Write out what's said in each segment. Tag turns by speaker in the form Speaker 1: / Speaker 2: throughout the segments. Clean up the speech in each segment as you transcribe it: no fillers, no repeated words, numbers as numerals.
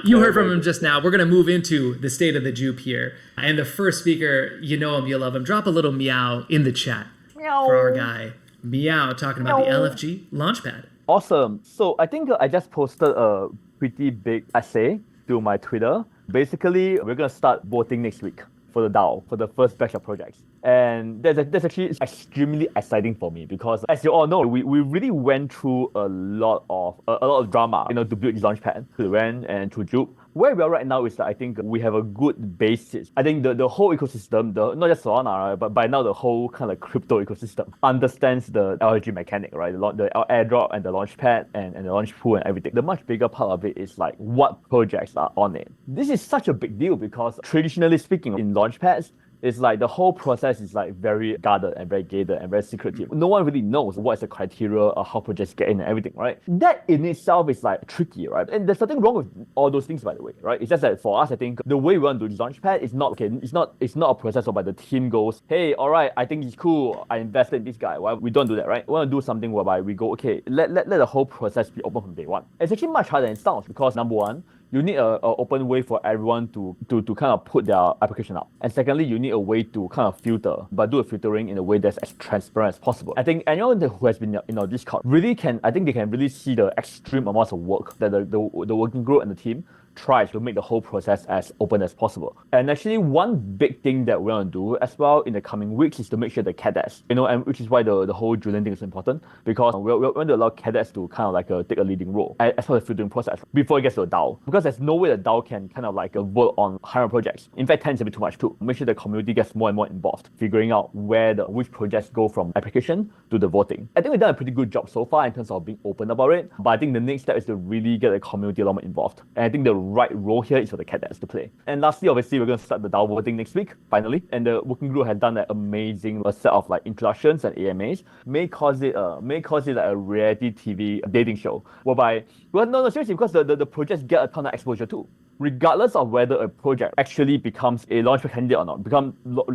Speaker 1: You heard from him just now. We're going to move into the state of the Jupe here. And the first speaker, you know him, you love him. Drop a little meow in the chat
Speaker 2: Meow.
Speaker 1: for our guy. Meow talking about the
Speaker 2: Meow.
Speaker 1: LFG Launchpad.
Speaker 3: Awesome. So I think I just posted a pretty big essay to my Twitter. Basically, we're going to start voting next week for the DAO, for the first batch of projects. And that's actually extremely exciting for me because, as you all know, we really went through a lot of drama, to build this launchpad, to Ren and to Jupe. Where we are right now is that I think we have a good basis. I think the whole ecosystem, not just Solana, right, but by now the whole kind of crypto ecosystem understands the LFG mechanic, right? The airdrop and the launchpad and the launch pool and everything. The much bigger part of it is like what projects are on it. This is such a big deal because traditionally speaking, in launchpads, it's like the whole process is like very guarded and very gated and very secretive. No one really knows what is the criteria or how projects get in and everything, right? That in itself is like tricky, right? And there's nothing wrong with all those things, by the way, right? It's just that for us, I think the way we want to do this launchpad is not okay. It's not a process whereby the team goes, hey, all right, I think it's cool. I invested in this guy. Well, we don't do that, right? We want to do something whereby we go, okay, let the whole process be open from day one. It's actually much harder than it sounds because number one, you need an open way for everyone to kind of put their application up. And secondly, you need a way to kind of filter, but do a filtering in a way that's as transparent as possible. I think anyone who has been in our Discord they can really see the extreme amounts of work that the working group and the team tries to make the whole process as open as possible. And actually, one big thing that we want to do as well in the coming weeks is to make sure the cadets, and which is why the whole Julian thing is important because we want to allow cadets to kind of like take a leading role as part of the filtering process before it gets to a DAO. Because there's no way the DAO can kind of like vote on 100 projects. In fact, 10 is a bit too much too. Make sure the community gets more and more involved, figuring out which projects go from application to the voting. I think we've done a pretty good job so far in terms of being open about it. But I think the next step is to really get the community a lot more involved. And I think the right role here is for the cadets to play. And lastly, obviously, we're going to start the DAO voting next week, finally. And the working group has done an amazing set of like introductions and AMAs. May cause it like a reality TV dating show, whereby, well, no, seriously, because the projects get a ton of exposure too. Regardless of whether a project actually becomes a launchpad candidate or not,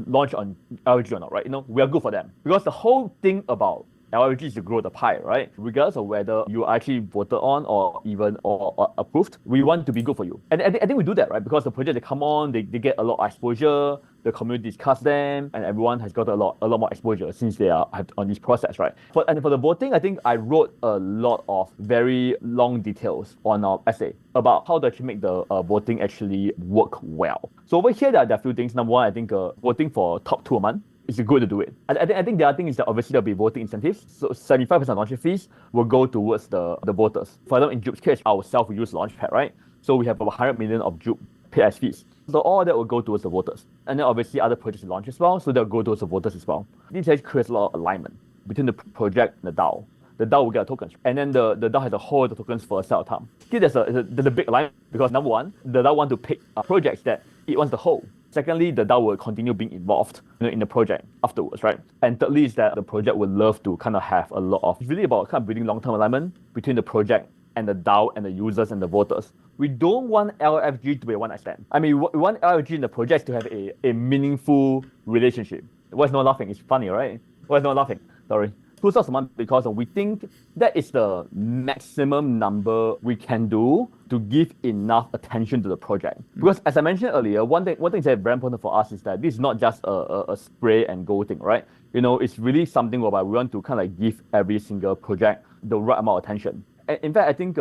Speaker 3: launch on LFG or not, right? We are good for them. Because the whole thing about LFG is to grow the pie, right? Regardless of whether you are actually voted on or even or approved, we want to be good for you. And I think we do that, right? Because the project they come on, they get a lot of exposure, the community discuss them, and everyone has got a lot more exposure since they are on this process, right? For the voting, I think I wrote a lot of very long details on our essay about how to actually make the voting actually work well. So over here, there are a few things. Number one, I think voting for top 2 a month. It's good to do it. I think the other thing is that obviously there'll be voting incentives. So 75% of launch fees will go towards the voters. For example, in Jupe's case, ourselves, we use Launchpad, right? So we have about 100 million of Jupe paid as fees. So all that will go towards the voters. And then obviously other projects launch as well, so they'll go towards the voters as well. This actually creates a lot of alignment between the project and the DAO. The DAO will get a token, and then the DAO has to hold the tokens for a set of time. Here there's a big alignment because number one, the DAO want to pick projects that it wants to hold. Secondly, the DAO will continue being involved in the project afterwards, right? And thirdly is that the project would love to kind of have a lot of, it's really about kind of building long-term alignment between the project and the DAO and the users and the voters. We don't want LFG to be a one-night stand. I mean, we want LFG and the project to have a meaningful relationship. What's not laughing? It's funny, right? What's not laughing? Sorry. 2 stars a month because we think that is the maximum number we can do to give enough attention to the project. Because as I mentioned earlier, one thing that's very important for us is that this is not just a spray and go thing, right? It's really something whereby we want to kind of give every single project the right amount of attention. In fact, I think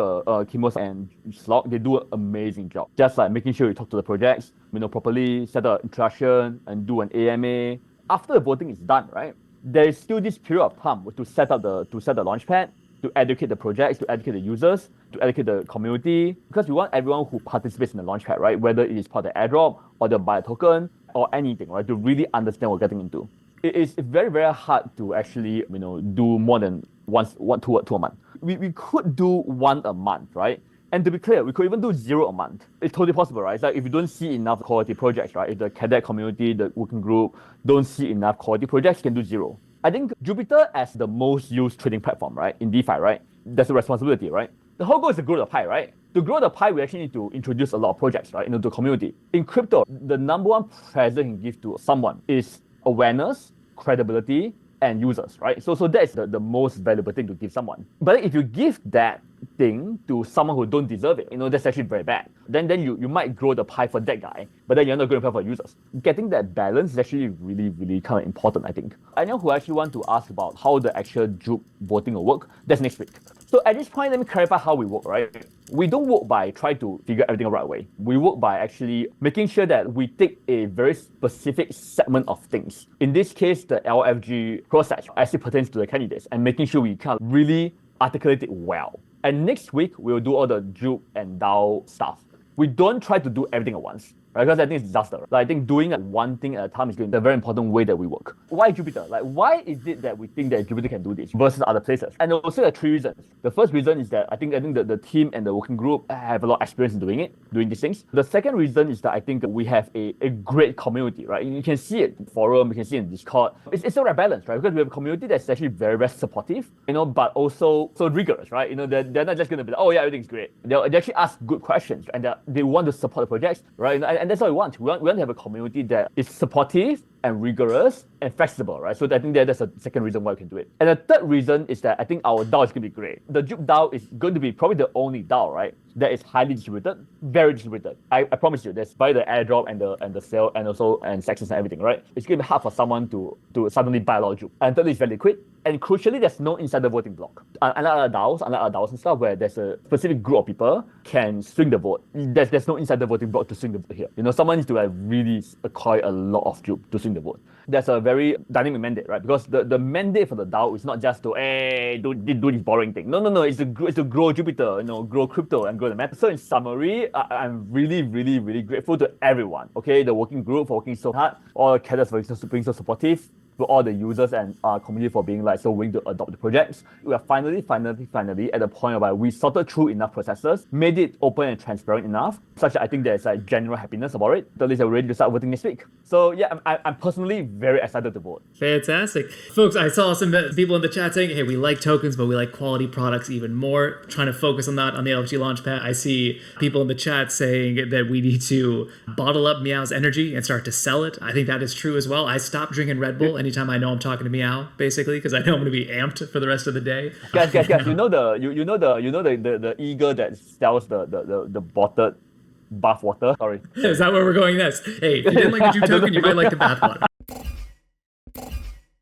Speaker 3: Kimos and Slog, they do an amazing job. Just like making sure you talk to the projects, properly, set up introduction and do an AMA. After the voting is done, right? There is still this period of time to set the launchpad, to educate the projects, to educate the users, to educate the community, because we want everyone who participates in the launchpad, right, whether it is part of the airdrop or the buy a token or anything, right, to really understand what we're getting into. It is very, very hard to actually, do more than two a month. We could do 1 a month, right? And to be clear, we could even do 0 a month. It's totally possible, right? It's like if you don't see enough quality projects, right? If the cadet community, the working group don't see enough quality projects, you can do 0. I think Jupiter as the most used trading platform, right? In DeFi, right? There's a responsibility, right? The whole goal is to grow the pie, right? To grow the pie, we actually need to introduce a lot of projects, right? To the community. In crypto, the number one present you can give to someone is awareness, credibility, and users, right? So that is the most valuable thing to give someone. But if you give that thing to someone who don't deserve it, that's actually very bad. Then you might grow the pie for that guy, but then you're not growing the pie for users. Getting that balance is actually really, really kind of important, I think. Anyone who actually want to ask about how the actual Jupe voting will work, that's next week. So at this point, let me clarify how we work, right? We don't work by trying to figure everything the right way. We work by actually making sure that we take a very specific segment of things. In this case, the LFG process as it pertains to the candidates, and making sure we can really articulate it well. And next week, we'll do all the Jupe and DAO stuff. We don't try to do everything at once, right? Because I think it's disaster. I think doing one thing at a time is a very important way that we work. Why Jupiter? Why is it that we think that Jupiter can do this versus other places? And also there are 3 reasons. The first reason is that I think the team and the working group have a lot of experience in doing these things. The second reason is that I think we have a great community, right? You can see it in forum, you can see it in Discord. It's the right balance, right? Because we have a community that's actually very, very supportive, but also so rigorous, right? They're not just going to be like, oh yeah, everything's great. They actually ask good questions, and they want to support the projects, right? And that's what we want. We want to have a community that is supportive and rigorous and flexible, right? So I think that's the second reason why we can do it. And the third reason is that I think our DAO is going to be great. The Jupe DAO is going to be probably the only DAO, right, that is highly distributed, very distributed. I promise you, there's by the airdrop and the sale and sections and everything, right? It's going to be hard for someone to suddenly buy a lot of Jupe. And thirdly, it's very liquid. And crucially, there's no insider voting block. Unlike other DAOs and stuff where there's a specific group of people can swing the vote. There's no insider voting block to swing the vote here. Someone needs to really acquire a lot of Jupe to swing the vote. There's a very dynamic mandate, right? Because the mandate for the DAO is not just to do this boring thing. No. It's to grow Jupiter, grow crypto and grow the map. So in summary, I'm really, really, really grateful to everyone. Okay, the working group for working so hard, all the cadres for being so supportive, to all the users and community for being so willing to adopt the projects. We are finally at the point where we sorted through enough processes, made it open and transparent enough, such that I think there's general happiness about it. At least we're ready to start voting next week. So yeah, I'm personally very excited to vote.
Speaker 1: Fantastic. Folks, I saw some people in the chat saying, hey, we like tokens, but we like quality products even more. Trying to focus on that on the LFG Launchpad. I see people in the chat saying that we need to bottle up Meow's energy and start to sell it. I think that is true as well. I stopped drinking Red Bull anytime I know I'm talking to Meow, basically, because I know I'm going to be amped for the rest of the day.
Speaker 3: Guys, you know the eagle that sells the bottled bath water? Sorry.
Speaker 1: Is that where we're going next? Hey, if you didn't like the Jupe token, you might like the bath water.